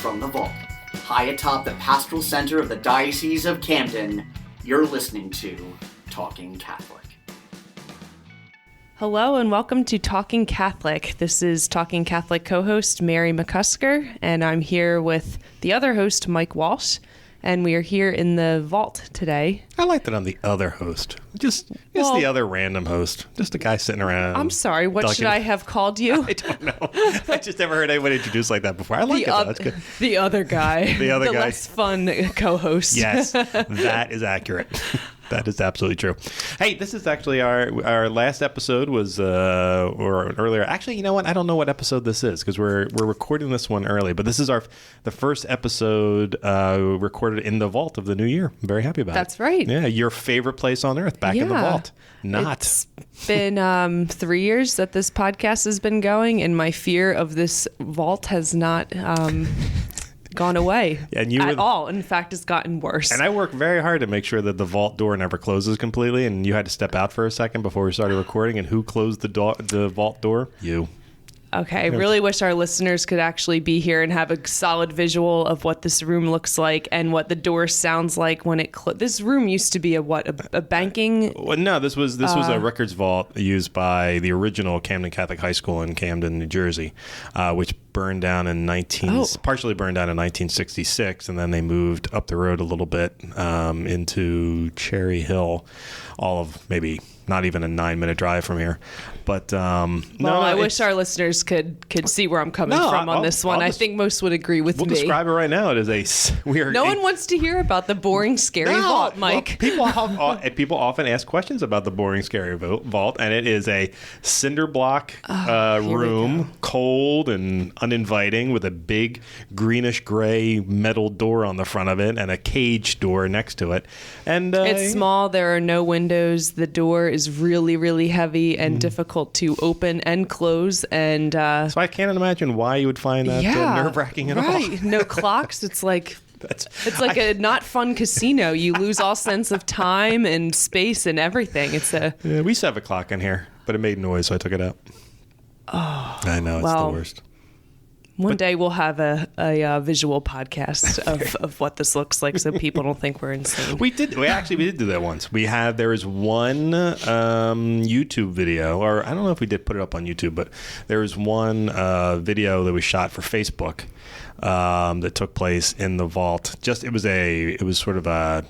from the vault, high atop the pastoral center of the Diocese of Camden, you're listening to Talking Catholic. Hello and welcome to Talking Catholic. This is Talking Catholic co-host Mary McCusker, and I'm here with the other host, Mike Walsh, and we are here in the vault today. I like that I'm the other host. Just the other random host. Just a guy sitting around. I'm sorry, what should I have called you? I don't know. I just never heard anybody introduced like that before. I like it though. That's good. The other guy. The other guy. Less fun co-host. Yes, that is accurate. That is absolutely true. Hey, this is actually our last episode was or earlier. Actually, you know what? I don't know what episode this is because we're recording this one early. But this is the first episode recorded in the vault of the new year. I'm very happy about it. That's right. Yeah, your favorite place on earth, back in the vault. It's been 3 years that this podcast has been going, and my fear of this vault has not gone away at all. In fact, it's gotten worse. And I work very hard to make sure that the vault door never closes completely. And you had to step out for a second before we started recording. And who closed the vault door? You. Okay, I really wish our listeners could actually be here and have a solid visual of what this room looks like and what the door sounds like when it This room used to be a banking? Well, no, this was a records vault used by the original Camden Catholic High School in Camden, New Jersey, which burned down in partially burned down in 1966, and then they moved up the road a little bit into Cherry Hill, all of maybe not even a 9-minute drive from here. But I wish our listeners could see where I'm coming from on this one. I think most would agree with me. We'll describe it right now. It is no one wants to hear about the boring, scary vault, Mike. Well, people often ask questions about the boring, scary vault, and it is a cinder block room, cold and uninviting, with a big greenish gray metal door on the front of it and a cage door next to it. And it's small. There are no windows. The door is really, really heavy and difficult to open and close, and so I can't imagine why you would find that nerve-wracking at all. Right, no clocks. It's like a not fun casino. You lose all sense of time and space and everything. We used to have a clock in here, but it made noise, so I took it out. Oh, I know, it's the worst. One day we'll have a visual podcast of what this looks like, so people don't think we're insane. We did do that once. There was one YouTube video, or I don't know if we did put it up on YouTube, but there was one video that was shot for Facebook that took place in the vault. It was sort of a.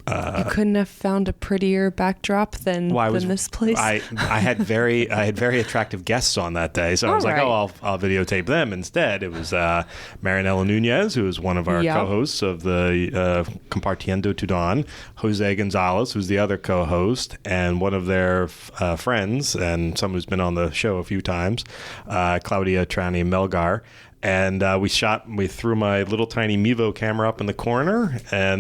You couldn't have found a prettier backdrop than this place. I had very attractive guests on that day, so I was like, I'll videotape them instead. It was Marinella Nunez, who is one of our co-hosts of the Compartiendo to Dawn, Jose Gonzalez, who's the other co-host, and one of their friends, and someone who's been on the show a few times, Claudia Trani Melgar. And we threw my little tiny Mevo camera up in the corner,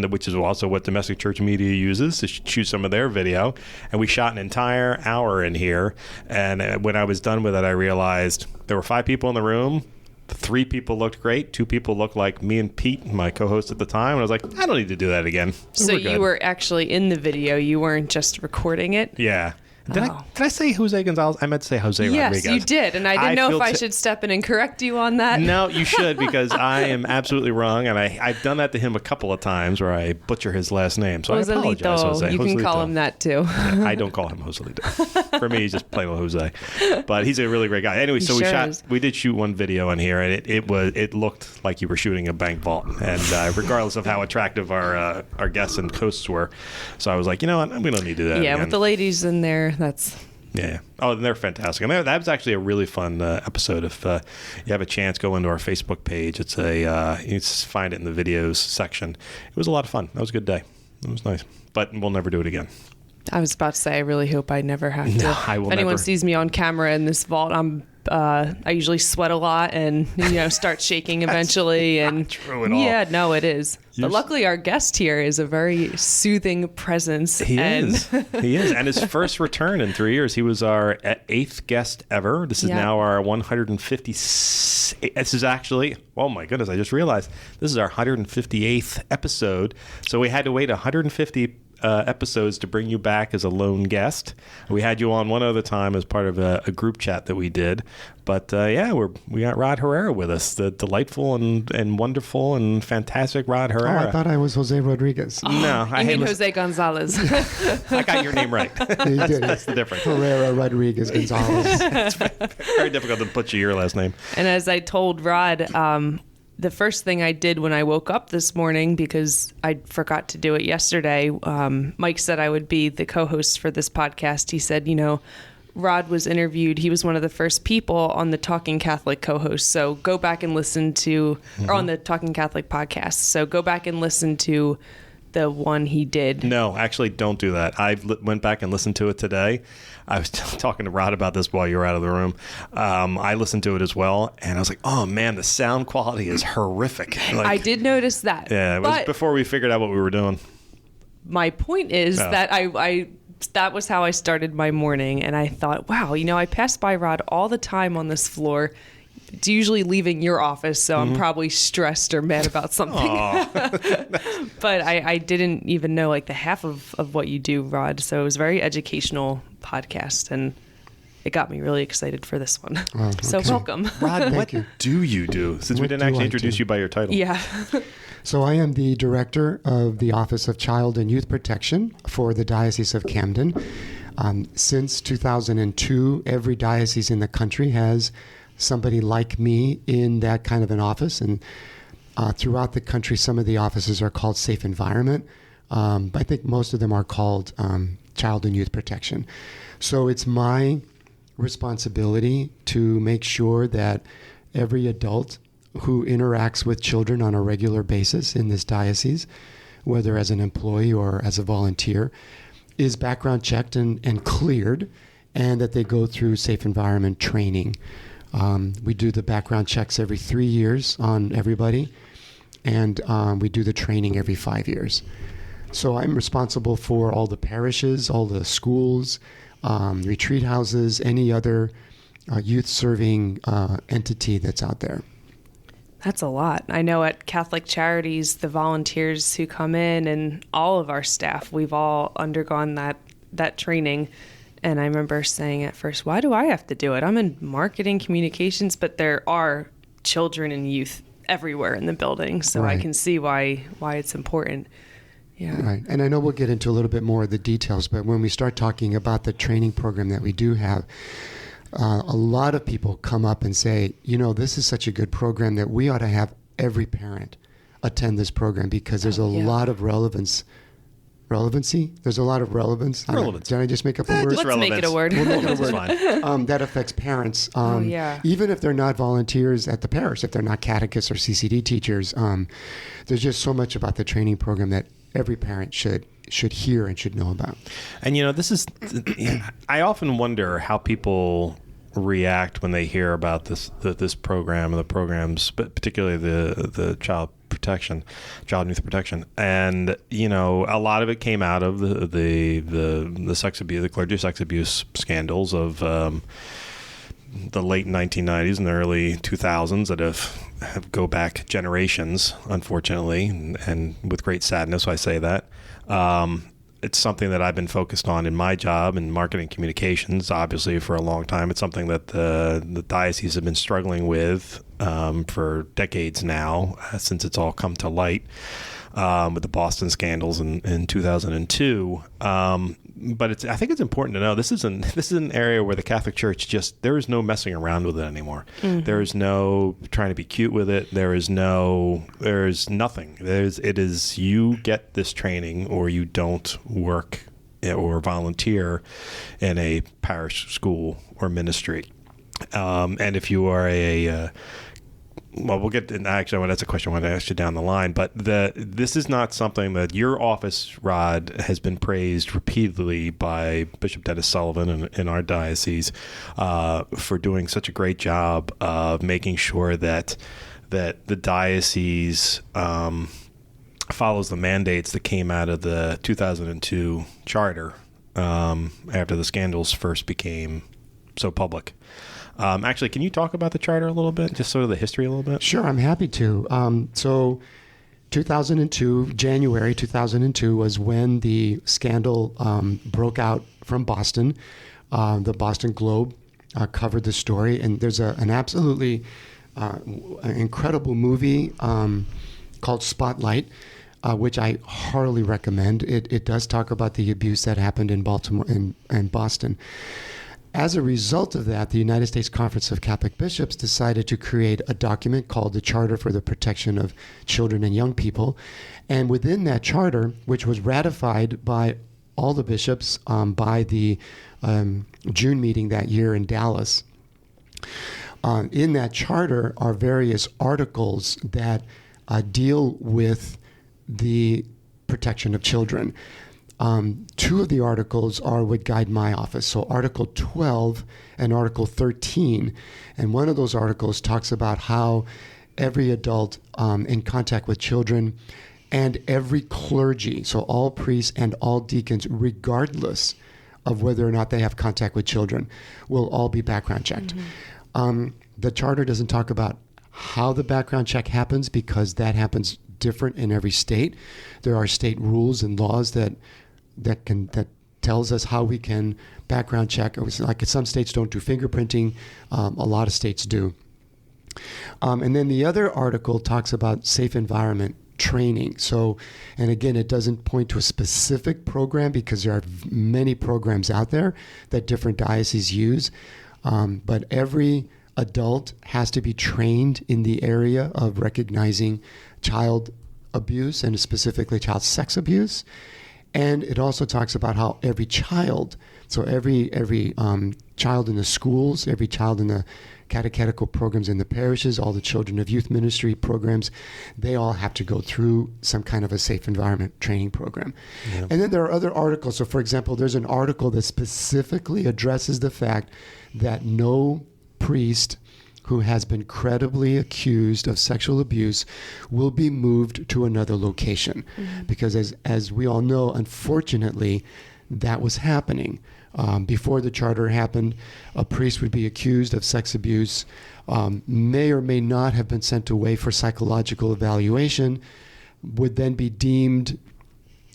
which is also what Domestic Church Media uses to shoot some of their video. And we shot an entire hour in here. And when I was done with it, I realized there were 5 people in the room. 3 people looked great. 2 people looked like me and Pete, my co-host at the time. And I was like, I don't need to do that again. So you were actually in the video. You weren't just recording it? Yeah. Did I say Jose Gonzalez? I meant to say Jose Rodriguez. Yes, you did. And I didn't know if I should step in and correct you on that. No, you should, because I am absolutely wrong. And I've done that to him a couple of times where I butcher his last name. So Joselito. I apologize, Jose. You can call him that, too. I don't call him Joselito. For me, he's just plain old Jose. But he's a really great guy. Anyway, so we did shoot one video in here, and it looked like you were shooting a bank vault. And regardless of how attractive our guests and hosts were. So I was like, you know what? We don't need to do that again. With the ladies in there, that's... Yeah. Oh, and they're fantastic. And that was actually a really fun episode. If you have a chance, go into our Facebook page. It's you just find it in the videos section. It was a lot of fun. That was a good day. It was nice. But we'll never do it again. I was about to say, I really hope I never have to. No, I will if anyone sees me on camera in this vault, I usually sweat a lot and start shaking eventually. That's and not true at all. Yeah, no, it is. But luckily, our guest here is a very soothing presence. He is. And his first return in 3 years. He was our 8th guest ever. This is now our 150. This is actually, oh my goodness, I just realized this is our 158th episode. So we had to wait 150 episodes to bring you back as a lone guest. We had you on one other time as part of a group chat that we did. But we got Rod Herrera with us, the delightful and wonderful and fantastic Rod Herrera. Oh, I thought I was Jose Rodriguez. No, I mean Jose Gonzalez. I got your name right. You did. That's the difference. Herrera Rodriguez Gonzalez. It's very difficult to butcher your last name. And as I told Rod, the first thing I did when I woke up this morning, because I forgot to do it yesterday, Mike said I would be the co-host for this podcast. He said, Rod was interviewed. He was one of the first people on the Talking Catholic co-host. So go back and listen to, or on the Talking Catholic podcast. So go back and listen to the one he did. No, actually, don't do that. I went back and listened to it today. I was talking to Rod about this while you were out of the room. I listened to it as well, and I was like, oh, man, the sound quality is horrific. I did notice that. Yeah, it was before we figured out what we were doing. My point is that that was how I started my morning, and I thought, wow, I pass by Rod all the time on this floor. It's usually leaving your office, so I'm probably stressed or mad about something. But I didn't even know the half of what you do, Rod. So it was a very educational podcast, and it got me really excited for this one. Oh, okay. So welcome. Rod, what do you do? Since we didn't actually introduce you by your title. Yeah. So I am the director of the Office of Child and Youth Protection for the Diocese of Camden. Since 2002, every diocese in the country has somebody like me in that kind of an office. And throughout the country, some of the offices are called Safe Environment. I think most of them are called Child and Youth Protection. So it's my responsibility to make sure that every adult who interacts with children on a regular basis in this diocese, whether as an employee or as a volunteer, is background checked and cleared, and that they go through Safe Environment training. We do the background checks every 3 years on everybody, and we do the training every 5 years. So I'm responsible for all the parishes, all the schools, retreat houses, any other youth-serving entity that's out there. That's a lot. I know at Catholic Charities, the volunteers who come in and all of our staff, we've all undergone that training. And I remember saying at first, why do I have to do it? I'm in marketing communications, but there are children and youth everywhere in the building. So right. I can see why it's important. Yeah. Right. And I know we'll get into a little bit more of the details, but when we start talking about the training program that we do have, a lot of people come up and say, this is such a good program that we ought to have every parent attend this program because there's a lot of relevancy. There's a lot of relevance. Relevance. Did I just make up a word? Let's make it a word. We'll make it a word. That affects parents. Even if they're not volunteers at the parish, if they're not catechists or CCD teachers, there's just so much about the training program that every parent should hear and should know about. And this is, I often wonder how people react when they hear about this program and the programs, but particularly the child and youth protection. And a lot of it came out of the sex abuse, the clergy sex abuse scandals of the late 1990s and the early 2000s that have go back generations, unfortunately, and with great sadness I say that. It's something that I've been focused on in my job in marketing communications, obviously, for a long time. It's something that the diocese have been struggling with for decades now, since it's all come to light with the Boston scandals in 2002. But I think it's important to know this is an area where the Catholic Church there is no messing around with it anymore. Mm-hmm. There is no trying to be cute with it. There is nothing. It is you get this training or you don't work or volunteer in a parish, school, or ministry. And if you are we'll get to, actually, that's a question I want to ask you down the line, but this is not something that your office, Rod, has been praised repeatedly by Bishop Dennis Sullivan in our diocese for doing such a great job of making sure that the diocese follows the mandates that came out of the 2002 charter after the scandals first became so public. Actually, can you talk about the charter a little bit, just sort of the history a little bit? Sure, I'm happy to. So January 2002 was when the scandal broke out from Boston. The Boston Globe covered the story, and there's an absolutely incredible movie called Spotlight, which I heartily recommend. It does talk about the abuse that happened in Baltimore and Boston. As a result of that, the United States Conference of Catholic Bishops decided to create a document called the Charter for the Protection of Children and Young People. And within that charter, which was ratified by all the bishops by the June meeting that year in Dallas, in that charter are various articles that deal with the protection of children. Two of the articles would guide my office. So Article 12 and Article 13. And one of those articles talks about how every adult in contact with children and every clergy, so all priests and all deacons, regardless of whether or not they have contact with children, will all be background checked. Mm-hmm. The charter doesn't talk about how the background check happens, because that happens different in every state. There are state rules and laws that tells us how we can background check. Like some states don't do fingerprinting, a lot of states do. And then the other article talks about safe environment training. So, and again, it doesn't point to a specific program, because there are many programs out there that different dioceses use. But every adult has to be trained in the area of recognizing child abuse, and specifically child sex abuse. And it also talks about how every child, so every child in the schools, every child in the catechetical programs in the parishes, all the children of youth ministry programs, they all have to go through some kind of a safe environment training program. Yeah. And then there are other articles. So, for example, there's an article that specifically addresses the fact that no priest who has been credibly accused of sexual abuse will be moved to another location. Mm-hmm. Because as we all know, unfortunately, that was happening. Before the charter happened, a priest would be accused of sex abuse, may or may not have been sent away for psychological evaluation, would then be deemed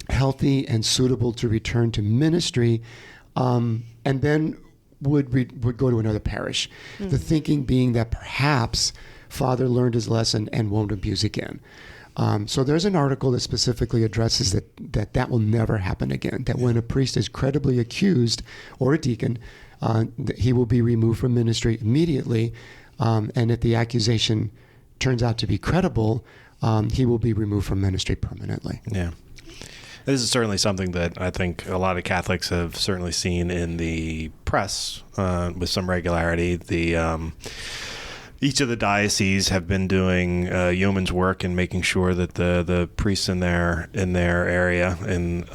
healthy and suitable to return to ministry, and then would go to another parish. Mm-hmm. The thinking being that perhaps father learned his lesson and won't abuse again. So there's an article that specifically addresses that will never happen again, that when a priest is credibly accused, or a deacon, he will be removed from ministry immediately, and if the accusation turns out to be credible, he will be removed from ministry permanently. Yeah. This is certainly something that I think a lot of Catholics have certainly seen in the press with some regularity. Each of the dioceses have been doing yeoman's work in making sure that the priests in their area and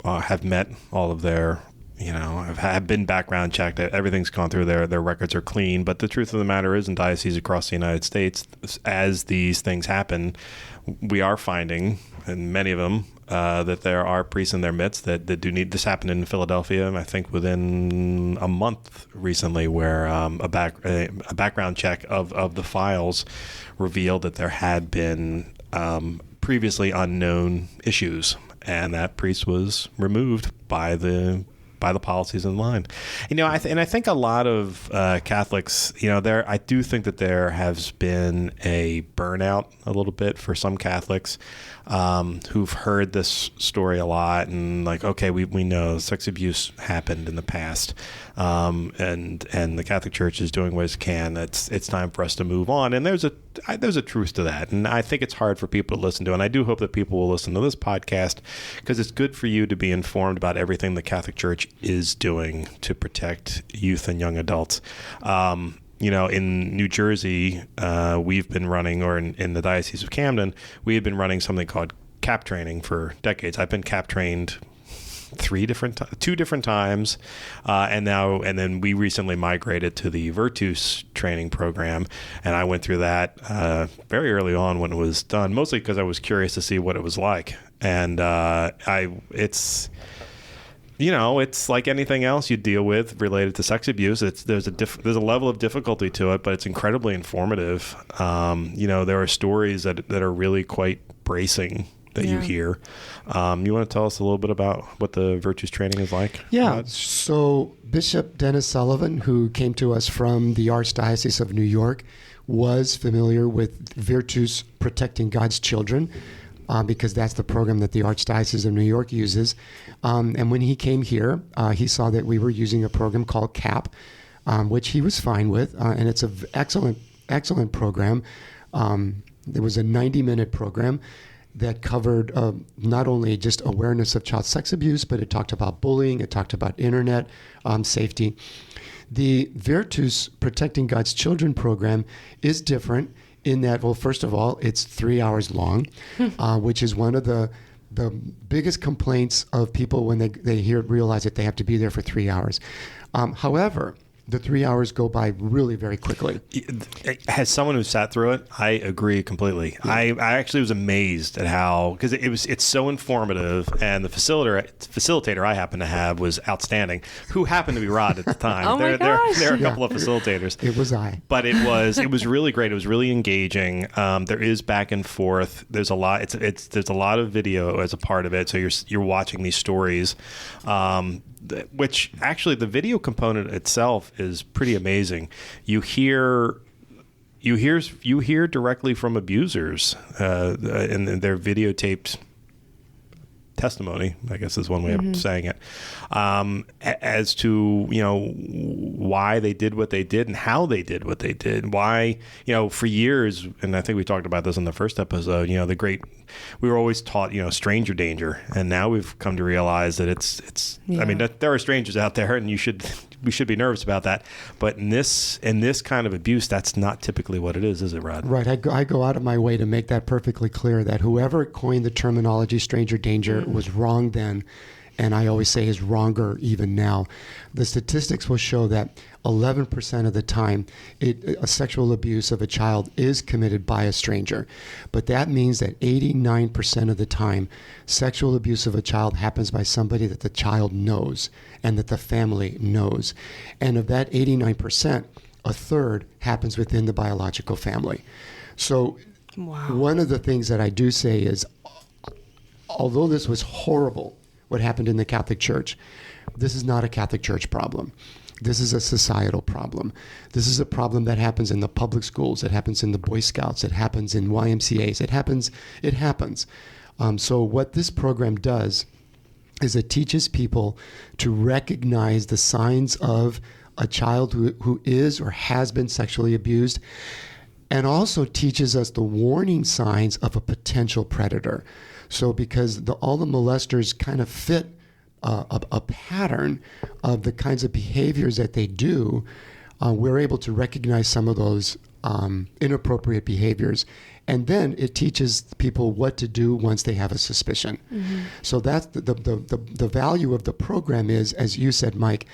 have met all of their, have been background checked. Everything's gone through their records are clean. But the truth of the matter is, in dioceses across the United States, as these things happen, we are finding, in many of them, that there are priests in their midst that do need. This happened in Philadelphia, I think, within a month recently, where a background check of the files revealed that there had been previously unknown issues, and that priest was removed by the policies in line. I think a lot of Catholics, I do think that there has been a burnout a little bit for some Catholics who've heard this story a lot, and like, okay, we know sex abuse happened in the past, and the Catholic Church is doing what it can. It's time for us to move on, and there's a truth to that, and I think it's hard for people to listen to, and I do hope that people will listen to this podcast, because it's good for you to be informed about everything the Catholic Church is doing to protect youth and young adults. In New Jersey, we've been running, or in the Diocese of Camden, we have been running something called CAP training for decades. I've been CAP trained two different times, and then we recently migrated to the Virtus training program, and I went through that very early on when it was done, mostly because I was curious to see what it was like, and it's like anything else you deal with related to sex abuse. There's a level of difficulty to it, but it's incredibly informative. There are stories that are really quite bracing that you hear. You want to tell us a little bit about what the Virtues training is like? Yeah. So Bishop Dennis Sullivan, who came to us from the Archdiocese of New York, was familiar with Virtues Protecting God's Children, because that's the program that the Archdiocese of New York uses. And when he came here, he saw that we were using a program called CAP, which he was fine with. And it's an excellent program. It was a 90-minute program that covered not only just awareness of child sex abuse, but it talked about bullying, it talked about internet safety. The Virtues Protecting God's Children program is different in that, well, first of all, it's 3 hours long, which is one of the biggest complaints of people when they realize that they have to be there for 3 hours. However, the 3 hours go by really very quickly. As someone who sat through it, I agree completely. Yeah. I actually was amazed at how, because it's so informative, and the facilitator I happened to have was outstanding, who happened to be Rod at the time. Oh my gosh. There are a couple of facilitators. It was I. But it was really great. It was really engaging. There is back and forth. There's a lot. There's a lot of video as a part of it. So you're watching these stories. Which actually the video component itself is pretty amazing. You hear directly from abusers in their videotaped testimony, I guess is one way of saying it, as to, why they did what they did and how they did what they did. Why, for years, and I think we talked about this in the first episode, we were always taught, stranger danger. And now we've come to realize that it's I mean, there are strangers out there, and we should be nervous about that. But in this kind of abuse, that's not typically what it is it, Rod? Right. I go out of my way to make that perfectly clear, that whoever coined the terminology stranger danger was wrong then, and I always say is wronger even now. The statistics will show that 11% of the time a sexual abuse of a child is committed by a stranger. But that means that 89% of the time sexual abuse of a child happens by somebody that the child knows and that the family knows. And of that 89%, a third happens within the biological family. So one of the things that I do say is, although this was horrible, what happened in the Catholic Church, this is not a Catholic Church problem. This is a societal problem. This is a problem that happens in the public schools. It happens in the Boy Scouts. It happens in YMCAs. It happens. So what this program does is it teaches people to recognize the signs of a child who is or has been sexually abused, and also teaches us the warning signs of a potential predator. So because all the molesters kind of fit a pattern of the kinds of behaviors that they do, we're able to recognize some of those inappropriate behaviors. And then it teaches people what to do once they have a suspicion. Mm-hmm. So that's the value of the program is, as you said, Mike,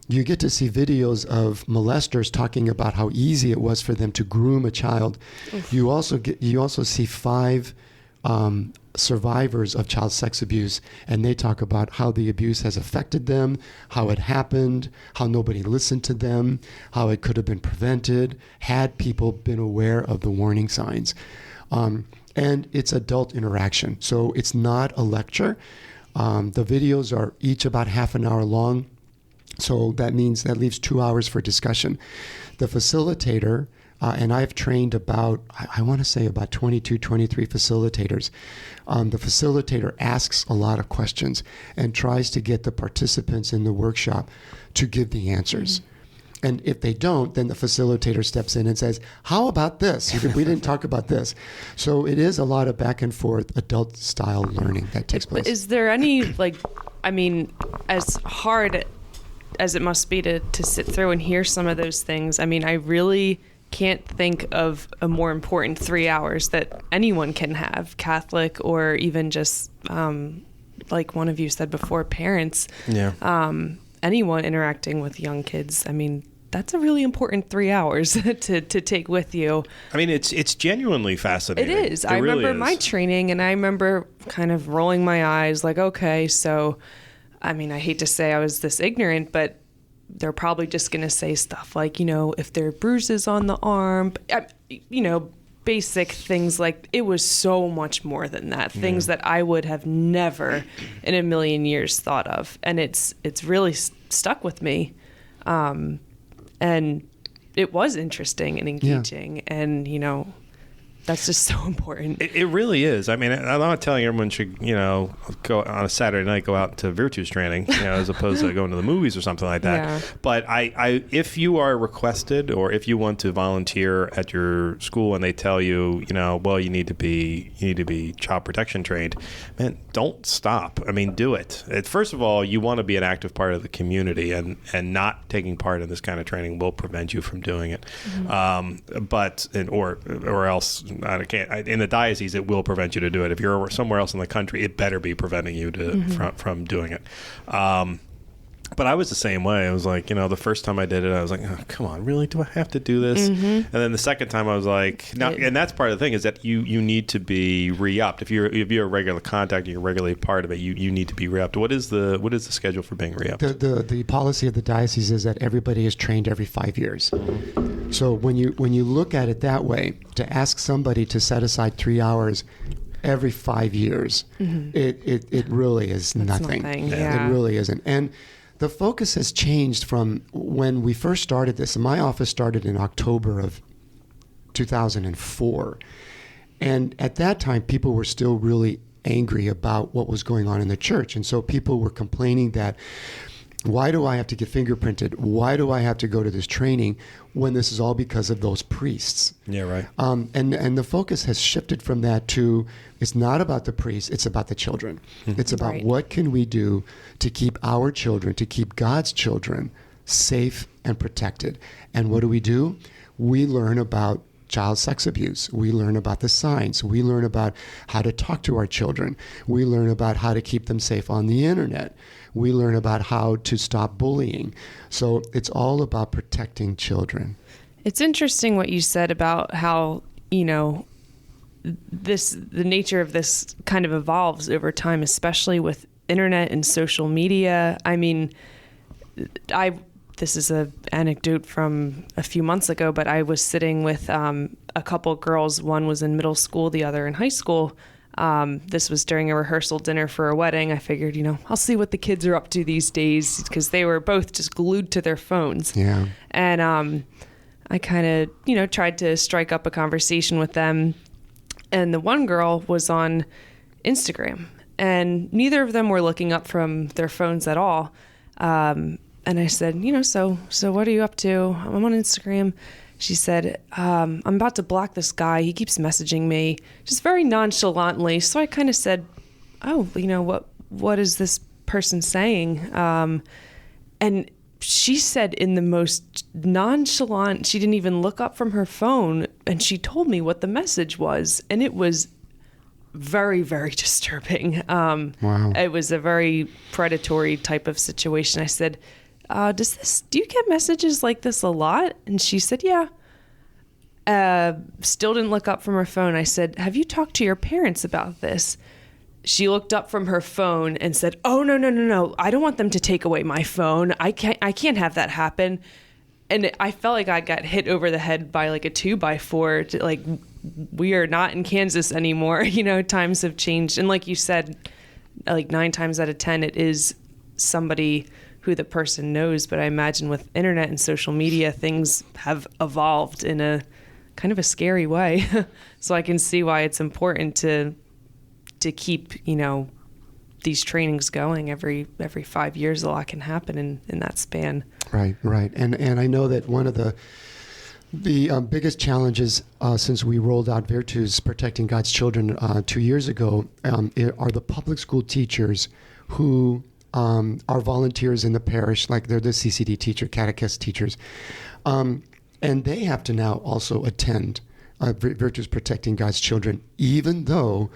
you get to see videos of molesters talking about how easy it was for them to groom a child. Oof. You also see 5 survivors of child sex abuse, and they talk about how the abuse has affected them, how it happened, how nobody listened to them, how it could have been prevented had people been aware of the warning signs. And it's adult interaction, so it's not a lecture. The videos are each about half an hour long, so that leaves 2 hours for discussion. The facilitator, and I've trained about 22, 23 facilitators. The facilitator asks a lot of questions and tries to get the participants in the workshop to give the answers. Mm-hmm. And if they don't, then the facilitator steps in and says, how about this? We didn't talk about this. So it is a lot of back and forth adult style learning that takes place. Is there any, as hard as it must be to sit through and hear some of those things, I really can't think of a more important 3 hours that anyone can have, Catholic or even just like one of you said before, parents. Yeah. Anyone interacting with young kids. That's a really important 3 hours to take with you. It's genuinely fascinating. It is. I remember my training, and I remember kind of rolling my eyes like, okay, so, I hate to say I was this ignorant, but they're probably just going to say stuff like, if there are bruises on the arm, basic things like it was so much more than that. Things that I would have never in a million years thought of. And it's really stuck with me. And it was interesting and engaging. And, that's just so important. It really is. I mean, I'm not telling everyone should, go on a Saturday night, go out to Virtus training, as opposed to going to the movies or something like that. Yeah. But if you are requested or if you want to volunteer at your school and they tell you, well, you need to be child protection trained, man, don't stop. I mean, do it. First of all, you want to be an active part of the community, and not taking part in this kind of training will prevent you from doing it. Mm-hmm. Or else. In the diocese, it will prevent you to do it. If you're somewhere else in the country, it better be preventing you from doing it. But I was the same way. I was like, the first time I did it, I was like, oh, come on, really? Do I have to do this? Mm-hmm. And then the second time I was like, now, and that's part of the thing is that you need to be re-upped. If you're a regular contact and you're regularly part of it, you need to be re-upped. What is the schedule for being re-upped? The policy of the diocese is that everybody is trained every 5 years. So when you look at it that way, to ask somebody to set aside 3 hours every 5 years, it really is nothing. Yeah. It really isn't. And the focus has changed from when we first started this. My office started in October of 2004. And at that time, people were still really angry about what was going on in the church. And so people were complaining that, why do I have to get fingerprinted? Why do I have to go to this training when this is all because of those priests? Yeah, right. And the focus has shifted from that to, it's not about the priests, it's about the children. Mm-hmm. It's about what can we do to keep our children, to keep God's children safe and protected. And what do? We learn about child sex abuse. We learn about the signs. We learn about how to talk to our children. We learn about how to keep them safe on the internet. We learn about how to stop bullying. So it's all about protecting children. It's interesting what you said about how, the nature of this kind of evolves over time, especially with internet and social media. I mean, this is an anecdote from a few months ago, but I was sitting with a couple girls. One was in middle school, the other in high school. This was during a rehearsal dinner for a wedding. I figured, I'll see what the kids are up to these days, because they were both just glued to their phones. Yeah. And I kind of, tried to strike up a conversation with them. And the one girl was on Instagram, and neither of them were looking up from their phones at all. And I said, so what are you up to? I'm on Instagram. She said, I'm about to block this guy. He keeps messaging me just very nonchalantly. So I kind of said, oh, what is this person saying? And she said in the most nonchalant, she didn't even look up from her phone, and she told me what the message was. And it was very, very disturbing. Wow. It was a very predatory type of situation. I said, do you get messages like this a lot? And she said, yeah. Still didn't look up from her phone. I said, have you talked to your parents about this? She looked up from her phone and said, oh, no. I don't want them to take away my phone. I can't have that happen. And I felt like I got hit over the head by like a 2x4. Like, we are not in Kansas anymore. Times have changed. And like you said, like 9 times out of 10, it is somebody who the person knows. But I imagine with internet and social media, things have evolved in a kind of a scary way. So I can see why it's important to keep, these trainings going every 5 years. A lot can happen in that span. Right. And I know that one of the biggest challenges since we rolled out Virtus Protecting God's Children 2 years ago are the public school teachers who are volunteers in the parish, like they're the CCD teacher, catechist teachers. And they have to now also attend Virtus Protecting God's Children, even though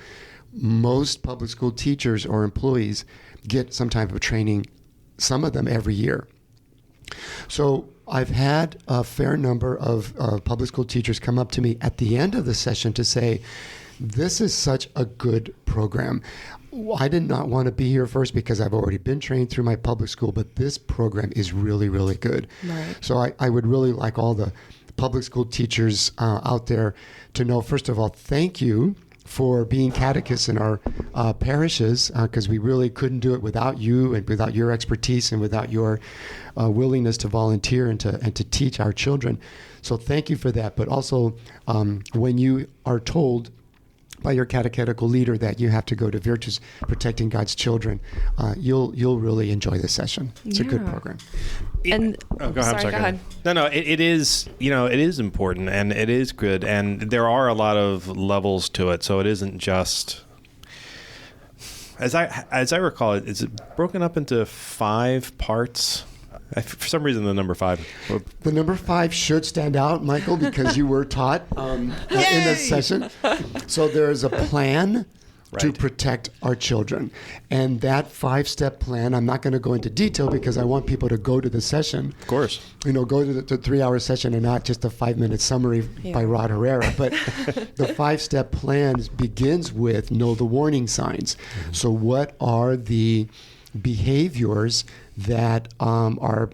most public school teachers or employees get some type of training, some of them every year. So I've had a fair number of public school teachers come up to me at the end of the session to say, this is such a good program. I did not want to be here first because I've already been trained through my public school, but this program is really, really good. Right. So I would really like all the public school teachers out there to know, first of all, thank you for being catechists in our parishes, because we really couldn't do it without you and without your expertise and without your willingness to volunteer and to teach our children. So thank you for that. But also, when you are told by your catechetical leader that you have to go to Virtues Protecting God's Children, you'll really enjoy this session. It's a good program. And go ahead. No, it is, it is important and it is good, and there are a lot of levels to it. So it isn't just, as I recall it, is it broken up into 5 parts? For some reason, the number 5. The number 5 should stand out, Michael, because you were taught in this session. So there is a plan to protect our children. And that 5-step plan, I'm not going to go into detail because I want people to go to the session. Of course. Go to the 3-hour session and not just a 5-minute summary by Rod Herrera. But the 5-step plan begins with know the warning signs. Mm-hmm. So what are the behaviors that are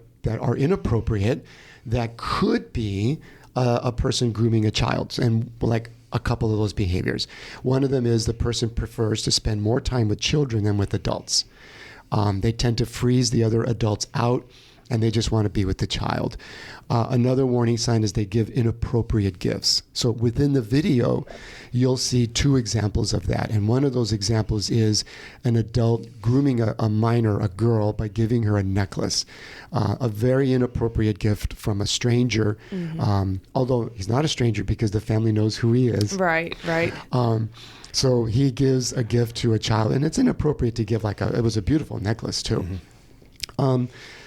inappropriate, that could be a person grooming a child, and like a couple of those behaviors. One of them is the person prefers to spend more time with children than with adults. They tend to freeze the other adults out, and they just want to be with the child. Another warning sign is they give inappropriate gifts. So within the video, you'll see 2 examples of that. And one of those examples is an adult grooming a minor, a girl, by giving her a necklace. A very inappropriate gift from a stranger, although he's not a stranger because the family knows who he is. Right. So he gives a gift to a child, and it's inappropriate to give it was a beautiful necklace too. Mm-hmm.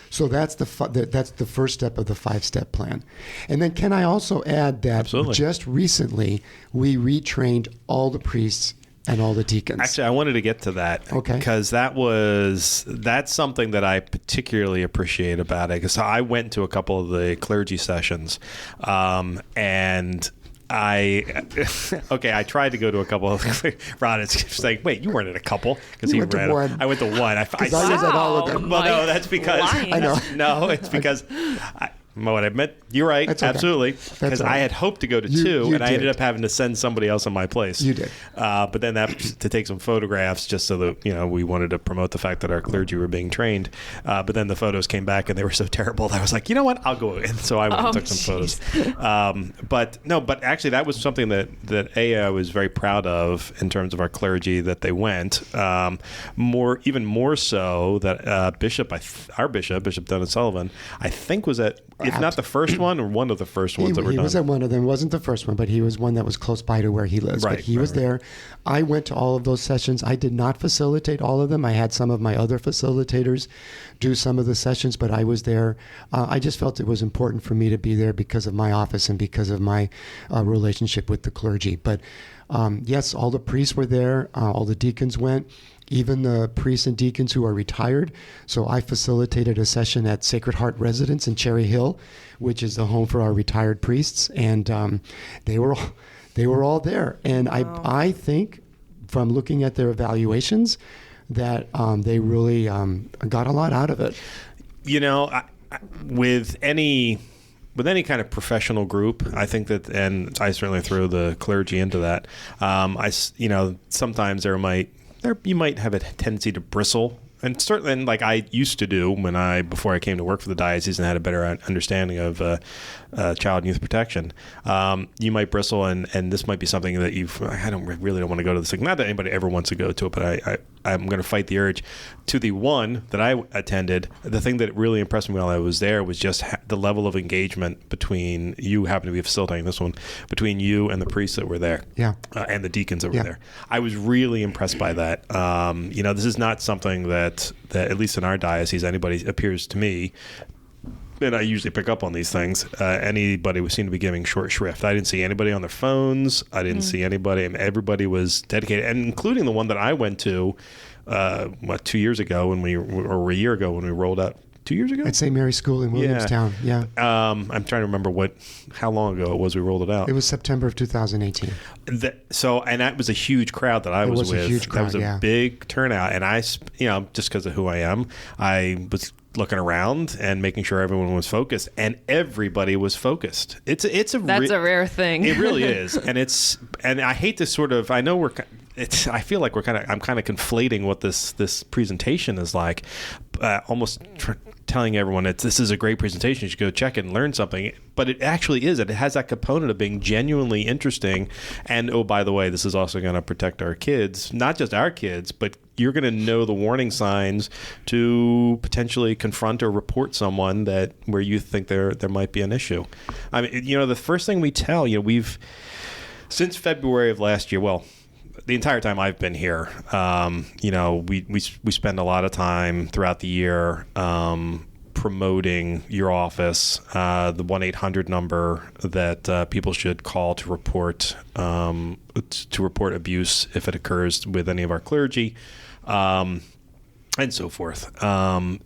So that's the first step of the 5-step plan. And then can I also add that just recently we retrained all the priests and all the deacons. Actually, I wanted to get to that. Okay. Because that's something that I particularly appreciate about it. Because I went to a couple of the clergy sessions, and I tried to go to a couple of Rod. It's just like, wait, you weren't at a couple because he ran. I went to one. I was at all of them. Well, no, that's because I know. No, it's because. What I meant, you're right, okay. Absolutely, because I had hoped to go to 2, and I ended up having to send somebody else in my place. You did, but then that to take some photographs, just so that we wanted to promote the fact that our clergy were being trained. But then the photos came back, and they were so terrible that I was like, you know what, I'll go. And so I went and took some photos. But actually, that was something that I was very proud of in terms of our clergy, that they went. Even more so that our bishop, Bishop Dennis Sullivan, I think was at. If not the first one, or one of the first ones that were done. He was at one of them. It wasn't the first one, but he was one that was close by to where he lives. Right, but he was there. I went to all of those sessions. I did not facilitate all of them. I had some of my other facilitators do some of the sessions, but I was there. I just felt it was important for me to be there because of my office and because of my relationship with the clergy. But yes, all the priests were there. All the deacons went. Even the priests and deacons who are retired. So I facilitated a session at Sacred Heart Residence in Cherry Hill, which is the home for our retired priests, and they were all there. And wow. I think, from looking at their evaluations, that they really got a lot out of it. With any kind of professional group, I think that, and I certainly throw the clergy into that. Sometimes you might have a tendency to bristle, and certainly like I used to do before I came to work for the diocese and had a better understanding of child and youth protection. You might bristle, and this might be something that I really don't want to go to this. Not that anybody ever wants to go to it, but I'm going to fight the urge. To the one that I attended, the thing that really impressed me while I was there was just the level of engagement between you, happen to be facilitating this one, between you and the priests that were there, and the deacons that were there. I was really impressed by that. This is not something that at least in our diocese, anybody appears to me, and I usually pick up on these things, anybody would seem to be giving short shrift. I didn't see anybody on their phones. I didn't see anybody. Everybody was dedicated, and including the one that I went to, 2 years ago or a year ago when we rolled out 2 years ago? At St. Mary's School in Williamstown. Yeah. I'm trying to remember how long ago it was we rolled it out. It was September of 2018. And that was a huge crowd that I was with. A huge crowd, that was a big turnout. And I, just because of who I am, I was looking around and making sure everyone was focused, and everybody was focused. That's a rare thing. It really is. And I hate to sort of, I know I feel like I'm kind of conflating what this presentation is like, almost telling everyone this is a great presentation. You should go check it and learn something. But it actually is. It has that component of being genuinely interesting. And, oh, by the way, this is also going to protect our kids, not just our kids, but you're going to know the warning signs to potentially confront or report someone where you think there might be an issue. I mean, the first thing we tell, we've, since February of last year, well, the entire time I've been here, we spend a lot of time throughout the year promoting your office, the 1-800 number that people should call to report abuse if it occurs with any of our clergy, and so forth.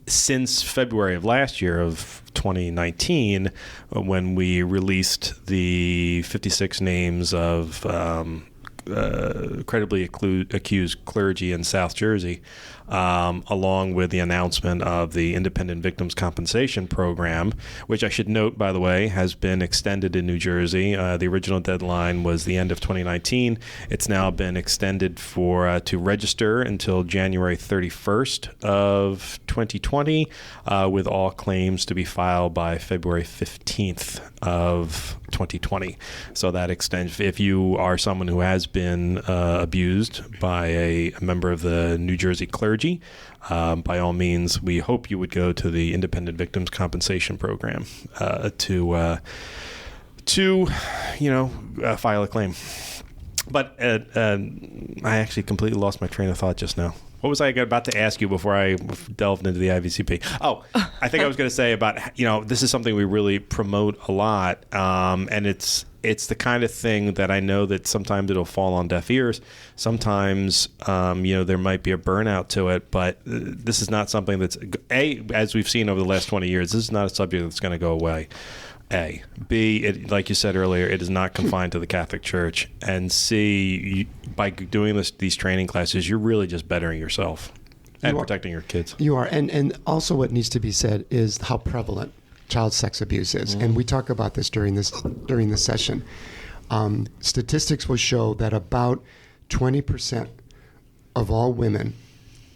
Since February of last year, of 2019, when we released the 56 names of credibly accused clergy in South Jersey, along with the announcement of the Independent Victims Compensation Program, which I should note, by the way, has been extended in New Jersey. The original deadline was the end of 2019. It's now been extended to register until January 31st of 2020, with all claims to be filed by February 15th of 2020. So that extends, if you are someone who has been abused by a member of the New Jersey clergy, by all means, we hope you would go to the Independent Victims Compensation Program to file a claim. But I actually completely lost my train of thought just now. What was I about to ask you before I delved into the IVCP? Oh, I think I was going to say about, this is something we really promote a lot, and it's the kind of thing that I know that sometimes it'll fall on deaf ears. Sometimes, there might be a burnout to it, but this is not something that's, as we've seen over the last 20 years, this is not a subject that's going to go away. A. B, like you said earlier, it is not confined to the Catholic Church. And C, by doing these training classes, you're really just bettering yourself and protecting your kids. You are. And also what needs to be said is how prevalent child sex abuse is. And we talk about this during the session. Statistics will show that about 20% of all women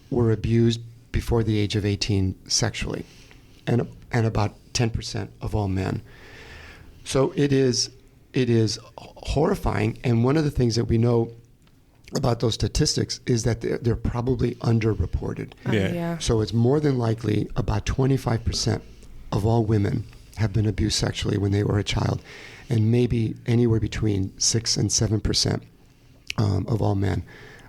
were abused before the age of 18 sexually, and about 10% of all men. So it is horrifying, and one of the things that we know about those statistics is that they're probably underreported. Yeah. So it's more than likely about 25% of all women have been abused sexually when they were a child, and maybe anywhere between 6 and 7% of all men.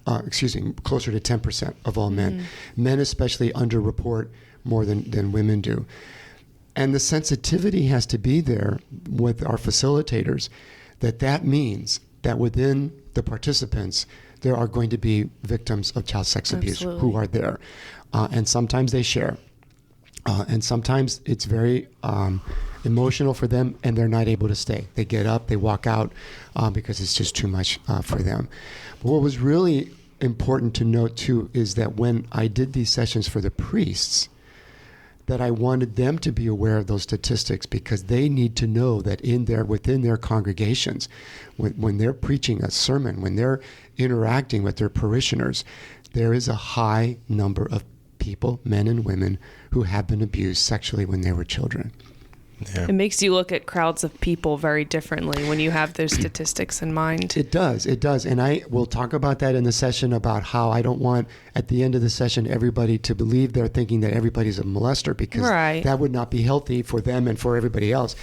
Closer to 10% of all men. Men especially underreport more than women do. And the sensitivity has to be there with our facilitators, that means that within the participants, there are going to be victims of child sex abuse who are there. And sometimes they share. And sometimes it's very emotional for them, and they're not able to stay. They get up, they walk out because it's just too much for them. But what was really important to note, too, is that when I did these sessions for the priests, that I wanted them to be aware of those statistics, because they need to know that within their congregations, when they're preaching a sermon, when they're interacting with their parishioners, there is a high number of people, men and women, who have been abused sexually when they were children. Yeah. It makes you look at crowds of people very differently when you have those statistics in mind. It does. And I will talk about that in the session, about how I don't want, at the end of the session, everybody to believe they're thinking that everybody's a molester, because that would not be healthy for them and for everybody else.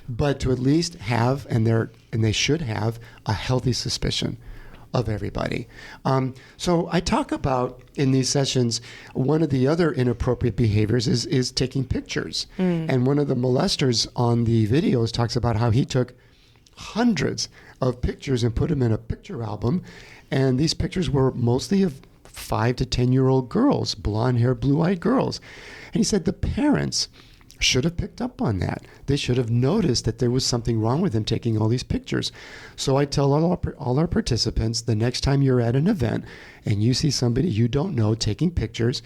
But to at least have, and they should have, a healthy suspicion of everybody. So I talk about in these sessions, one of the other inappropriate behaviors is taking pictures. And one of the molesters on the videos talks about how he took hundreds of pictures and put them in a picture album. And these pictures were mostly of 5 to 10-year-old girls, blonde hair, blue-eyed girls. And he said the parents should have picked up on that. They should have noticed that there was something wrong with him taking all these pictures. So I tell all our participants, the next time you're at an event and you see somebody you don't know taking pictures,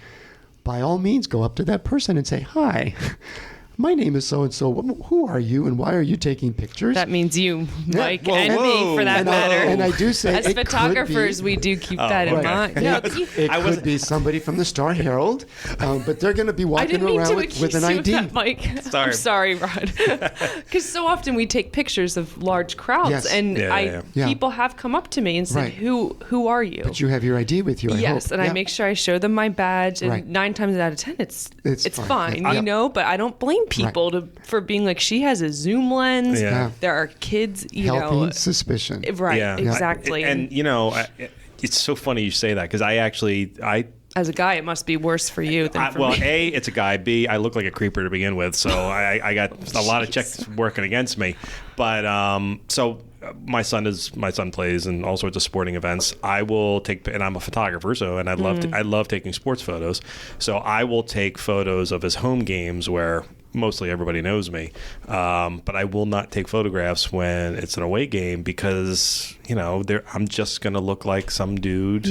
by all means, go up to that person and say, "Hi, my name is so-and-so. Who are you and why are you taking pictures?" That means you, Mike, and me for that matter. And I do say, as photographers, we do keep that in mind. Yeah, it could be somebody from the Star Herald, but they're going to be walking around with an ID. That, Mike. Sorry. I'm sorry, Rod. Because so often we take pictures of large crowds, and people have come up to me and said, "Who are you?" But you have your ID with you. Yes, hope. and I make sure I show them my badge, and 9 times out of 10, it's fine, you know. But I don't blame people for being like, she has a zoom lens. Yeah. There are kids, healthy suspicion. Right. Yeah. Exactly. And it's so funny you say that, because I as a guy, it must be worse for you than for me. Well, A, it's a guy. B, I look like a creeper to begin with, so I got a lot of checks working against me. But my son plays in all sorts of sporting events. I will take, and I'm a photographer, I love taking sports photos. So I will take photos of his home games where mostly everybody knows me, but I will not take photographs when it's an away game, because I'm just going to look like some dude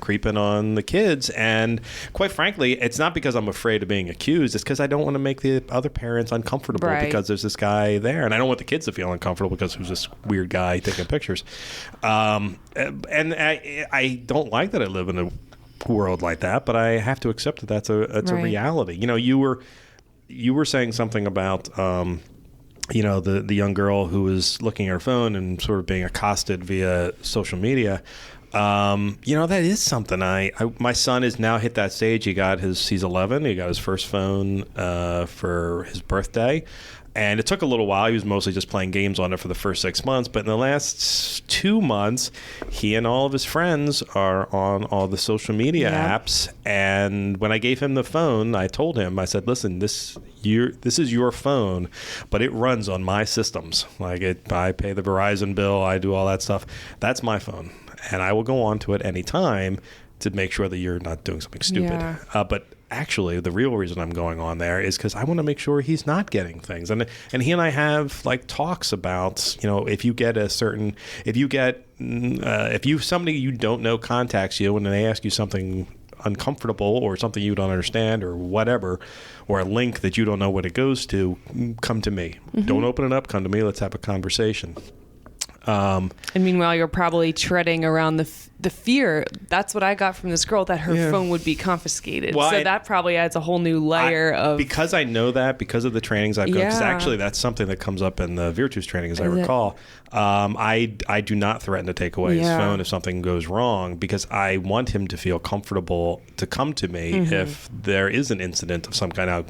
creeping on the kids. And quite frankly, it's not because I'm afraid of being accused. It's because I don't want to make the other parents uncomfortable because there's this guy there, and I don't want the kids to feel uncomfortable because who's this weird guy taking pictures. And I don't like that I live in a world like that, but I have to accept that that's a reality. You were saying something about, the young girl who was looking at her phone and sort of being accosted via social media. That is something. My son has now hit that stage. He's 11. He got his first phone for his birthday. And it took a little while. He was mostly just playing games on it for the first 6 months. But in the last 2 months, he and all of his friends are on all the social media apps. And when I gave him the phone, I told him, I said, "Listen, this is your phone, but it runs on my systems. I pay the Verizon bill. I do all that stuff. That's my phone. And I will go on to it anytime to make sure that you're not doing something stupid." But actually, the real reason I'm going on there is because I want to make sure he's not getting things. And he and I have talks about, if somebody you don't know contacts you and they ask you something uncomfortable or something you don't understand or whatever, or a link that you don't know what it goes to, come to me. Mm-hmm. Don't open it up. Come to me. Let's have a conversation. And meanwhile, you're probably treading around the fear. That's what I got from this girl, that her phone would be confiscated. Well, so that probably adds a whole new layer of... Because I know that, because of the trainings I've gone, because actually that's something that comes up in the Virtus training, as I recall. I do not threaten to take away his phone if something goes wrong, because I want him to feel comfortable to come to me if there is an incident of some kind of...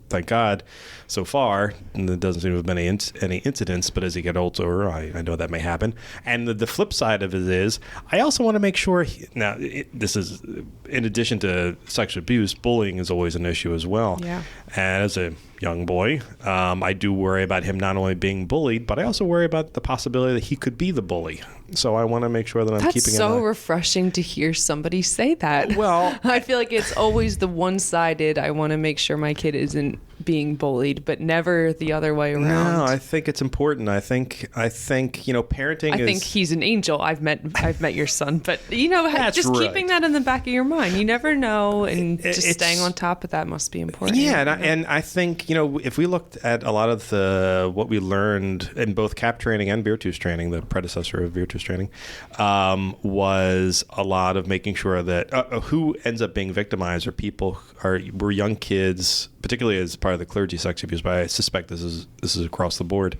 Thank God, so far, and there doesn't seem to have been any incidents, but as he gets older, I know that may happen. And the flip side of it is, I also want to make sure, this is, in addition to sexual abuse, bullying is always an issue as well. Yeah. And as a young boy, I do worry about him not only being bullied, but I also worry about the possibility that he could be the bully. So I want to make sure that I'm keeping it. That's so refreshing to hear somebody say that. Well, I feel like it's always the one-sided, I want to make sure my kid isn't being bullied, but never the other way around. No, I think it's important. I think parenting is... I think he's an angel. I've met your son, but just keeping that in the back of your mind. You never know, and just staying on top of that must be important. Yeah, and I think, if we looked at a lot of what we learned in both CAP training and Virtus training, the predecessor of Virtus training, was a lot of making sure that who ends up being victimized were young kids, particularly as part of the clergy sex abuse, but I suspect this is across the board,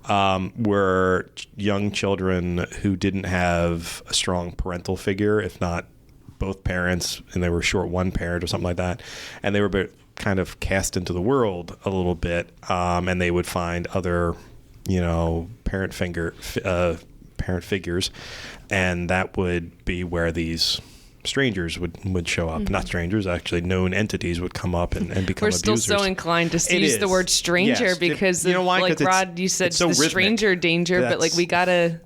were young children who didn't have a strong parental figure, if not both parents, and they were short one parent or something like that, and they were kind of cast into the world a little bit, and they would find other, parent figures, and that would be where these strangers would show up. Not strangers, actually known entities would come up and become abusers. We're still so inclined to use the word stranger because, why? Like Rod, you said, the stranger danger, but we gotta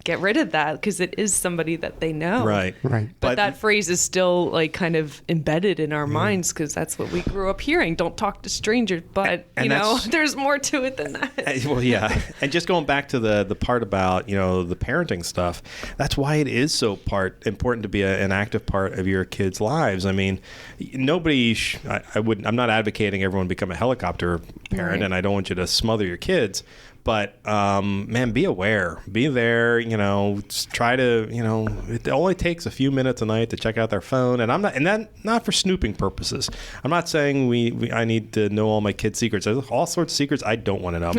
get rid of that because it is somebody that they know. Right. But that phrase is still like kind of embedded in our minds because that's what we grew up hearing. Don't talk to strangers. But, there's more to it than that. Well, yeah. And just going back to the part about, the parenting stuff, that's why it is so important to be an active part of your kids' lives. I mean, I'm not advocating everyone become a helicopter parent, and I don't want you to smother your kids. But, man, be aware. Be there, try to, it only takes a few minutes a night to check out their phone. And not for snooping purposes. I'm not saying I need to know all my kids' secrets. There's all sorts of secrets I don't want to know.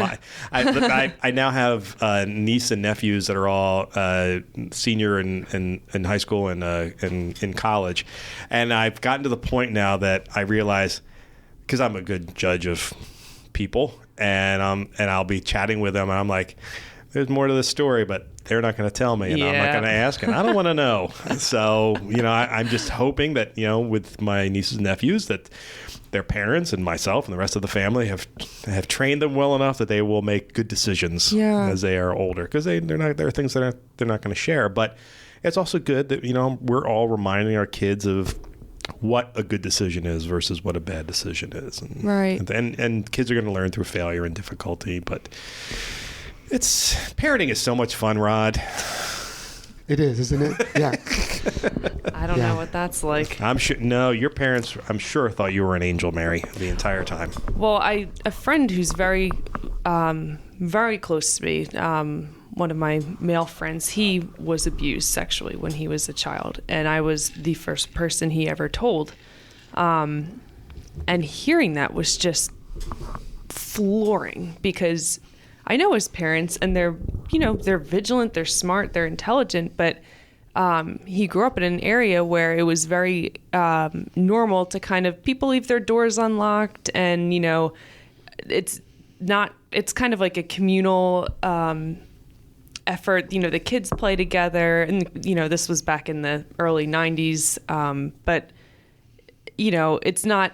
I now have niece and nephews that are all senior in high school and in college. And I've gotten to the point now that I realize, because I'm a good judge of people, and I'll be chatting with them, and I'm like, there's more to this story, but they're not going to tell me, and I'm not going to ask, and I don't want to know. So, I'm just hoping that, with my nieces and nephews, that their parents and myself and the rest of the family have trained them well enough that they will make good decisions as they are older, because there are things that they're not going to share. But it's also good that, we're all reminding our kids of what a good decision is versus what a bad decision is. And kids are going to learn through failure and difficulty, but parenting is so much fun, Rod. It is, isn't it? Yeah. I don't know what that's like. Your parents, I'm sure, thought you were an angel, Mary, the entire time. Well, a friend who's very, very close to me, one of my male friends, he was abused sexually when he was a child, and I was the first person he ever told. And hearing that was just flooring, because I know his parents, and they're vigilant, they're smart, they're intelligent, but he grew up in an area where it was very normal to kind of, people leave their doors unlocked, and it's kind of like a communal effort. The kids play together, and this was back in the early 90s, but it's not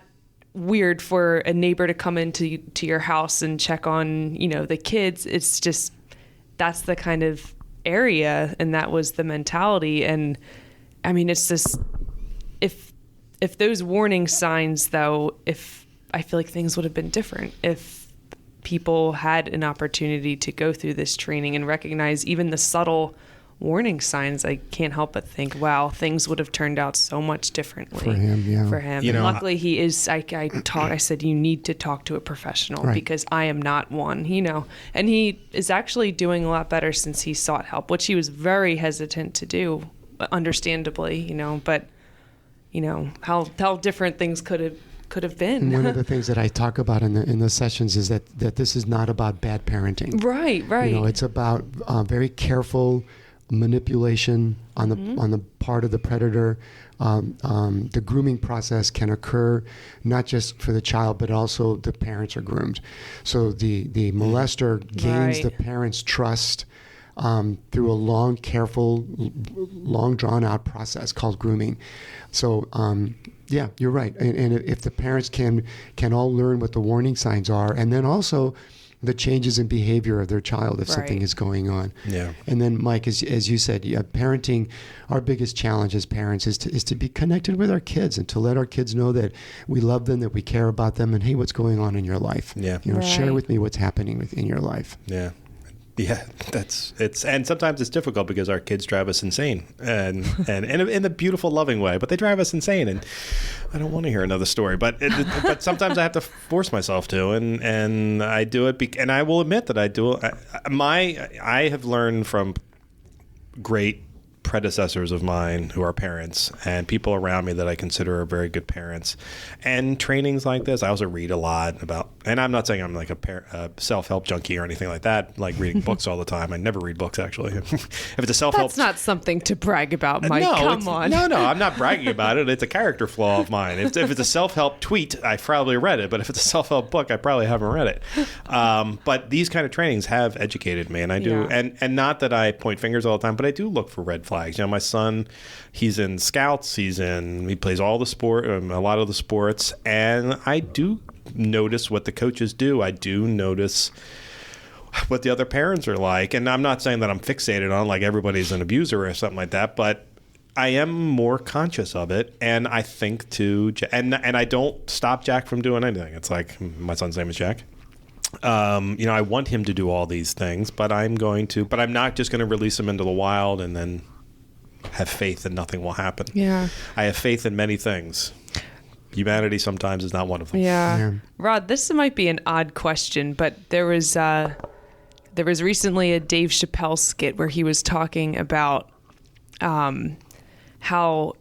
weird for a neighbor to come into your house and check on the kids. It's just, that's the kind of area, and that was the mentality. And I mean, it's just, if those warning signs, though, I feel like things would have been different if people had an opportunity to go through this training and recognize even the subtle warning signs. I can't help but think, wow, things would have turned out so much differently for him. And luckily he is, I said, you need to talk to a professional, because I am not one, and he is actually doing a lot better since he sought help, which he was very hesitant to do, understandably, but how different things could have been. And one of the things that I talk about in the sessions is that this is not about bad parenting. Right. It's about very careful manipulation on the part of the predator. The grooming process can occur not just for the child, but also the parents are groomed. So the molester gains the parents' trust through a long, careful, long drawn-out process called grooming. So, yeah, you're right. And if the parents can all learn what the warning signs are, and then also the changes in behavior of their child if something is going on. Yeah. And then, Mike, as you said, parenting, our biggest challenge as parents is to be connected with our kids and to let our kids know that we love them, that we care about them, and hey, what's going on in your life? Yeah. Share with me what's happening in your life. Yeah. Yeah, and sometimes it's difficult because our kids drive us insane, and in a beautiful, loving way. But they drive us insane, and I don't want to hear another story. But sometimes I have to force myself to, and I do it. And I will admit that I do. I have learned from great predecessors of mine who are parents and people around me that I consider are very good parents, and trainings like this. I also read a lot about, and I'm not saying I'm like a self-help junkie or anything like that, like reading books all the time. I never read books, actually. If it's a self-help, that's not something to brag about, Mike. Come on. No, I'm not bragging about it. It's a character flaw of mine. If it's a self-help tweet, I probably read it, but if it's a self-help book, I probably haven't read it. But these kind of trainings have educated me, and I do, and not that I point fingers all the time, but I do look for red flags. My son, he's in Scouts, he plays all the sport, a lot of the sports, and I do notice what the coaches do. I do notice what the other parents are like. And I'm not saying that I'm fixated on like everybody's an abuser or something like that, but I am more conscious of it. And I think and I don't stop Jack from doing anything. It's like, my son's name is Jack. I want him to do all these things, but I'm not just going to release him into the wild and then have faith that nothing will happen. Yeah. I have faith in many things. Humanity sometimes is not one of them. Yeah. Rod, this might be an odd question, but there was recently a Dave Chappelle skit where he was talking about how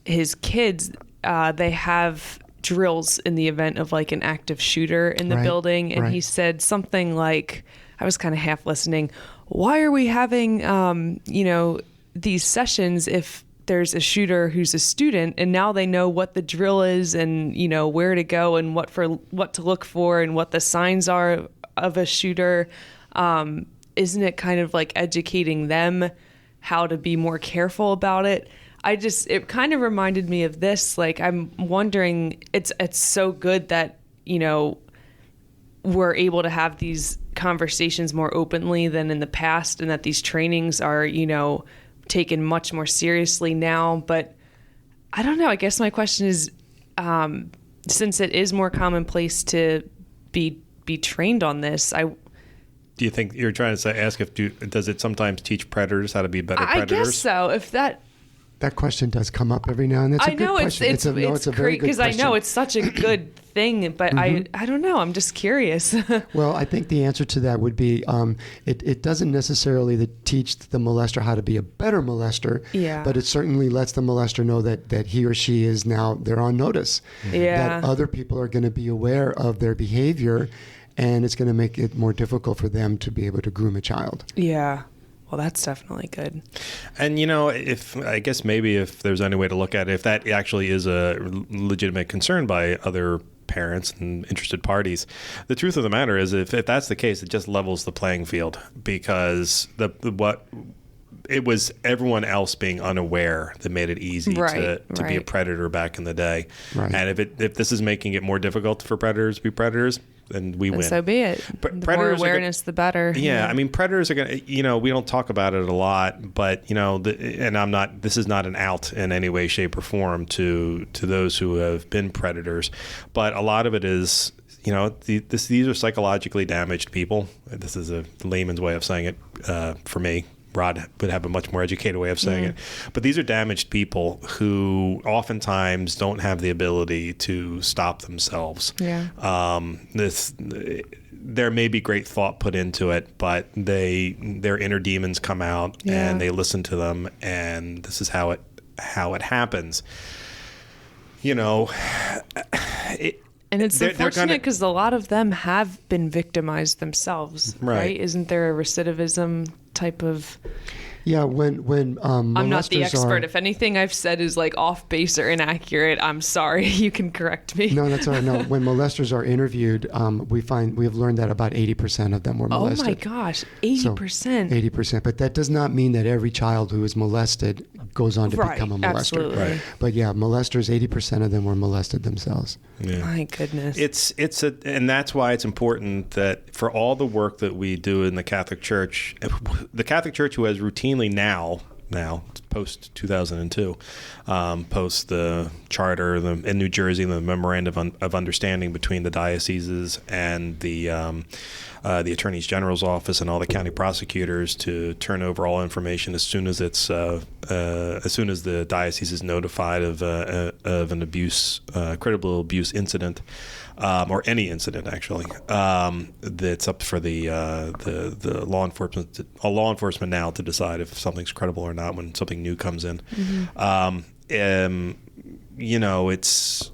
his kids, they have drills in the event of like an active shooter in the building. And he said something like, I was kind of half listening, why are we having, these sessions if there's a shooter who's a student and now they know what the drill is and, where to go and what to look for and what the signs are of a shooter. Isn't it kind of like educating them how to be more careful about it? It kind of reminded me of this. Like, I'm wondering, it's so good that, we're able to have these conversations more openly than in the past, and that these trainings are, taken much more seriously now. But I don't know. I guess my question is, since it is more commonplace to be trained on this, do you think you're trying to ask does it sometimes teach predators how to be better predators? I guess so. If that question does come up every now and then. It's a good question. It's a very good question. Because I know it's such a good thing, but I don't know. I'm just curious. Well, I think the answer to that would be it doesn't necessarily teach the molester how to be a better molester, but it certainly lets the molester know that he or she is now, they're on notice. Yeah. That other people are going to be aware of their behavior, and it's going to make it more difficult for them to be able to groom a child. Yeah. Well, that's definitely good. And, if there's any way to look at it, if that actually is a legitimate concern by other parents and interested parties, the truth of the matter is if that's the case, it just levels the playing field, because it was everyone else being unaware that made it easy to be a predator back in the day. Right. And if this is making it more difficult for predators to be predators, then we win. So be it. The more awareness, the better. Yeah, I mean, predators are going to, we don't talk about it a lot, but, this is not an out in any way, shape, or form to those who have been predators. But a lot of it is, these are psychologically damaged people. This is a layman's way of saying it for me. Rod would have a much more educated way of saying it. But these are damaged people who oftentimes don't have the ability to stop themselves. Yeah. There may be great thought put into it, but their inner demons come out and they listen to them, and this is how it happens. And it's unfortunate because a lot of them have been victimized themselves, right? Isn't there a recidivism type of... Yeah, when I'm not the expert. If anything I've said is like off base or inaccurate, I'm sorry. You can correct me. No, that's all right. No, when molesters are interviewed, we've learned that about 80% of them were molested. Oh my gosh, 80%. 80%. But that does not mean that every child who is molested goes on to become a molester. Absolutely. Right. But yeah, molesters, 80% of them were molested themselves. Yeah. My goodness. And that's why it's important that for all the work that we do in the Catholic Church who has routinely now post 2002, post the charter in New Jersey, the memorandum of understanding between the dioceses and the Attorney General's office and all the county prosecutors to turn over all information as soon as the diocese is notified of an abuse, credible abuse incident. Or any incident, actually, that's up for the law enforcement now to decide if something's credible or not when something new comes in. It's.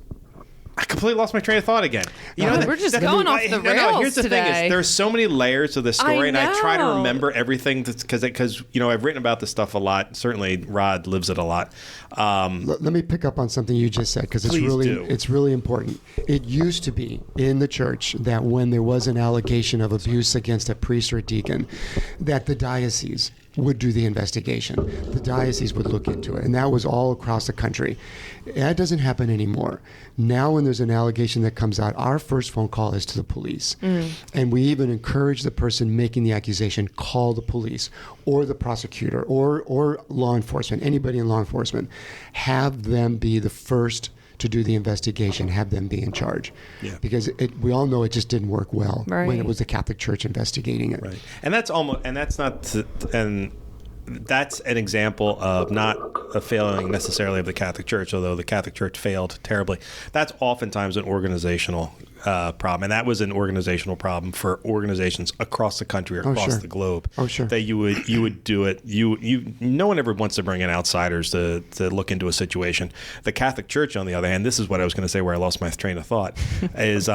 I completely lost my train of thought again. We're just going off the rails here's the today. thing: there's so many layers to this story, and I try to remember everything because I've written about this stuff a lot. Certainly, Rod lives it a lot. Let me pick up on something you just said because it's really important. It used to be in the church that when there was an allegation of abuse against a priest or a deacon, that the diocese would do the investigation. The diocese would look into it, and that was all across the country. That doesn't happen anymore. Now when there's an allegation that comes out, our first phone call is to the police. And we even encourage the person making the accusation, call the police or the prosecutor or law enforcement, anybody in law enforcement. Have them be the first to do the investigation, have them be in charge. Yeah. Because we all know it just didn't work well when it was the Catholic Church investigating it. Right. And that's an example of not a failing necessarily of the Catholic Church, although the Catholic Church failed terribly. That's oftentimes an organizational problem, and that was an organizational problem for organizations across the country or across the globe. Oh, sure. That you would do it. No one ever wants to bring in outsiders to look into a situation. The Catholic Church, on the other hand, this is what I was going to say where I lost my train of thought, is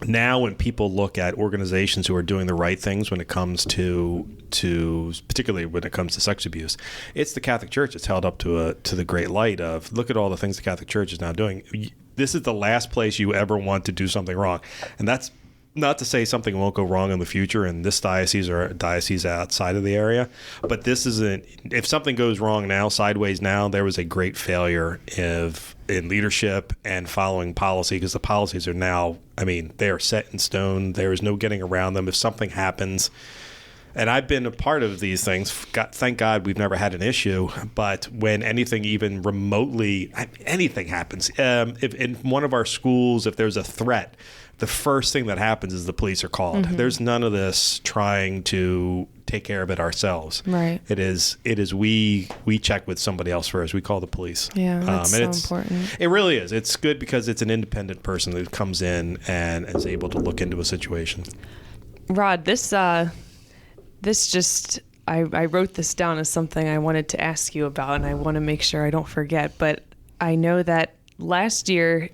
now when people look at organizations who are doing the right things when it comes to particularly when it comes to sex abuse, it's the Catholic Church that's held up to the great light of, look at all the things the Catholic Church is now doing. This is the last place you ever want to do something wrong. And that's not to say something won't go wrong in the future in this diocese or a diocese outside of the area, but this isn't. If something goes wrong now, sideways now, there was a great failure in leadership and following policy, because the policies are now, they are set in stone. There is no getting around them. If something happens, and I've been a part of these things, thank God we've never had an issue, but when anything even remotely, anything happens, if in one of our schools, if there's a threat, the first thing that happens is the police are called. Mm-hmm. There's none of this trying to take care of it ourselves. Right. It is we check with somebody else first. We call the police. Yeah, that's so important. It really is. It's good because it's an independent person that comes in and is able to look into a situation. Rod, I wrote this down as something I wanted to ask you about, and I want to make sure I don't forget. But I know that last year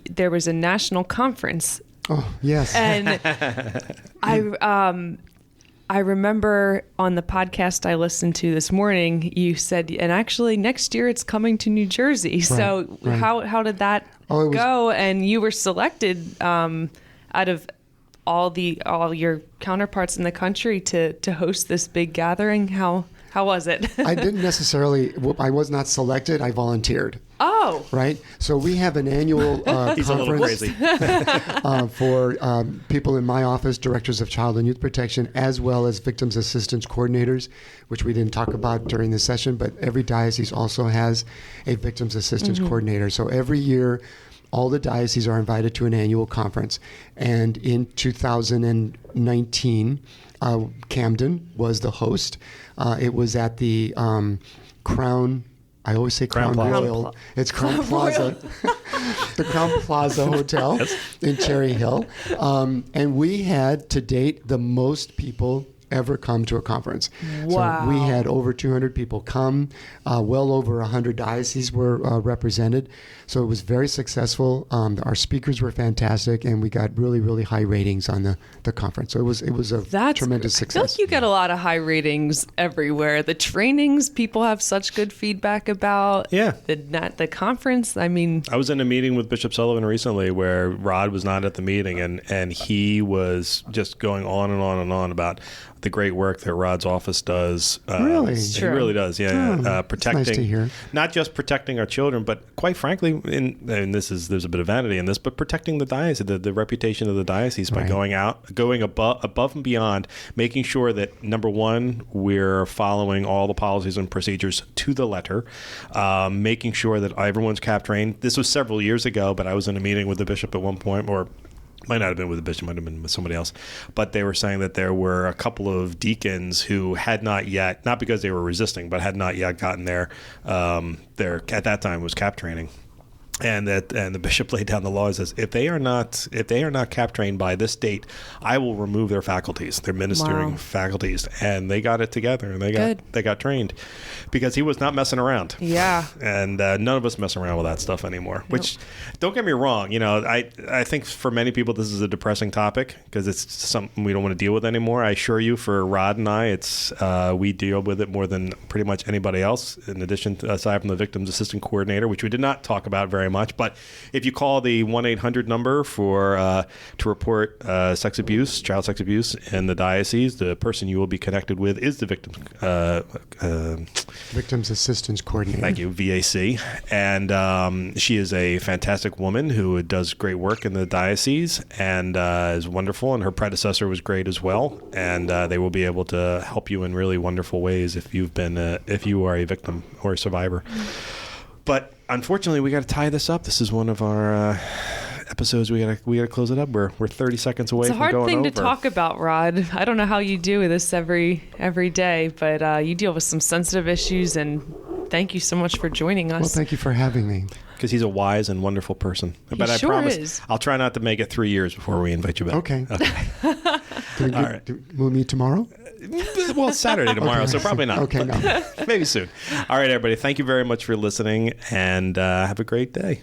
there was a national conference. Oh, yes. And I remember on the podcast I listened to this morning, you said, and actually next year it's coming to New Jersey. Right, so right. How did that go? And you were selected out of all your counterparts in the country to host this big gathering. How was it? I I was not selected. I volunteered. Oh. Right? So we have an annual He's conference a little crazy. For people in my office, directors of child and youth protection, as well as victims assistance coordinators, which we didn't talk about during the session, but every diocese also has a victims assistance coordinator. So every year, all the dioceses are invited to an annual conference. And in 2019, Camden was the host. It was at the Crown. I always say Crown Royal. It's Crown Plaza. The Crown Plaza Hotel in Cherry Hill. And we had, to date, the most people ever come to a conference. Wow. So we had over 200 people come. Well over 100 dioceses were represented. So it was very successful. Our speakers were fantastic, and we got really, really high ratings on the conference. So it was a tremendous success. I feel like you get a lot of high ratings everywhere. The trainings, people have such good feedback about. Yeah. The conference, I was in a meeting with Bishop Sullivan recently where Rod was not at the meeting, and he was just going on and on and on about the great work that Rod's office does. Really? He really does, yeah. Protecting, nice to hear. Not just protecting our children, but quite frankly, and there's a bit of vanity in this, but protecting the diocese, the reputation of the diocese by going above and beyond, making sure that, number one, we're following all the policies and procedures to the letter, making sure that everyone's CAP trained. This was several years ago, but I was in a meeting with the bishop at one point, or might not have been with the bishop, might have been with somebody else. But they were saying that there were a couple of deacons who had not yet, not because they were resisting, but had not yet gotten their at that time was CAP training. And the bishop laid down the law and says, if they are not CAP trained by this date, I will remove their faculties, their ministering faculties. And they got it together, and they got trained, because he was not messing around. Yeah. And none of us mess around with that stuff anymore. Nope. Which, don't get me wrong, I think for many people this is a depressing topic because it's something we don't want to deal with anymore. I assure you, for Rod and I, it's we deal with it more than pretty much anybody else. In addition, aside from the victims assistant coordinator, which we did not talk about very very much. But if you call the 1-800 number to report sex abuse, child sex abuse in the diocese, the person you will be connected with is the Victims Assistance Coordinator. Thank you, VAC. And she is a fantastic woman who does great work in the diocese and is wonderful. And her predecessor was great as well. And they will be able to help you in really wonderful ways if you are a victim or a survivor. But unfortunately, we got to tie this up. This is one of our episodes. We gotta close it up. We're 30 seconds away from going over. It's a hard thing to talk about, Rod. I don't know how you do this every day, but you deal with some sensitive issues, and thank you so much for joining us. Well, thank you for having me. Because he's a wise and wonderful person. But I promise I'll try not to make it 3 years before we invite you back. Okay. We'll meet tomorrow? Well, it's Saturday tomorrow, so probably not. Okay, no. Maybe soon. All right, everybody. Thank you very much for listening, and have a great day.